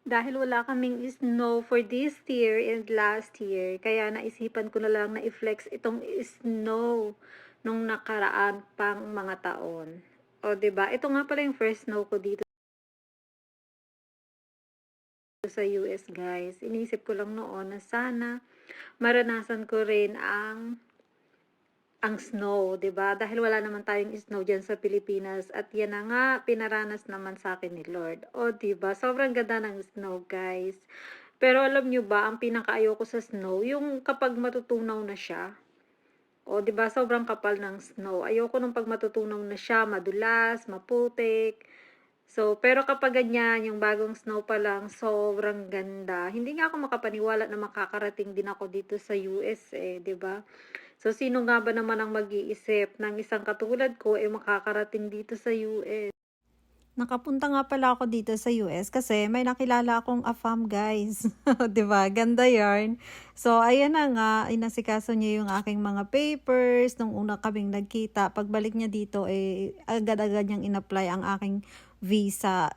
Dahil wala kaming snow for this year and last year, kaya naisipan ko na lang na i-flex itong snow nung nakaraan pang mga taon. O, 'di ba? Ito nga pala yung first snow ko dito sa US, guys. Iniisip ko lang noon na sana maranasan ko rin ang snow, 'di ba? Dahil wala naman tayong snow diyan sa Pilipinas at 'yan na nga pinaranas naman sa akin ni Lord. O, 'di ba? Sobrang ganda ng snow, guys. Pero alam nyo ba, ang pinakaayoko sa snow, yung kapag matutunaw na siya. O, 'di ba, sobrang kapal ng snow. Ayoko nung 'pag matutunaw na siya, madulas, maputik. So, pero kapag ganyan, yung bagong snow pa lang, sobrang ganda. Hindi nga ako makapaniwala na makakarating din ako dito sa US eh, 'di ba? So, sino nga ba naman ang mag-iisip ng isang katulad ko eh makakarating dito sa US? Nakapunta nga pala ako dito sa US kasi may nakilala akong AFAM, guys. 'Di ba? Ganda 'yarn. So, ayan na nga, inasikaso niya yung aking mga papers nung una kaming nagkita. Pagbalik niya dito, eh, agad-agad niyang in-apply ang aking visa.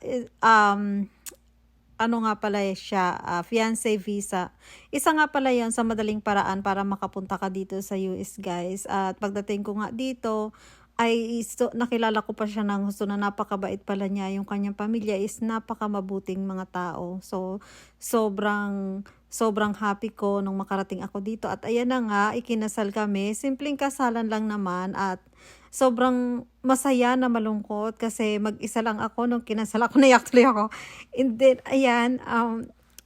Ano nga pala siya, fiancé visa. Isa nga pala yon sa madaling paraan para makapunta ka dito sa US, guys. At pagdating ko nga dito, ay nakilala ko pa siya ng gusto na napakabait pala niya. Yung kanyang pamilya is napakamabuting mga tao. So, sobrang sobrang happy ko nung makarating ako dito. At ayan na nga, ikinasal kami. Simpleng kasalan lang naman at sobrang masaya na malungkot kasi mag-isa lang ako nung kinasal ako. Naiyak tuloy ako. And then, ayan,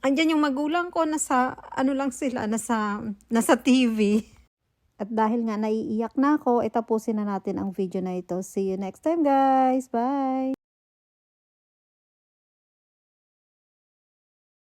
andyan yung magulang ko, nasa, ano lang sila, nasa TV. At dahil nga naiiyak na ako, tapusin na natin ang video na ito. See you next time, guys. Bye!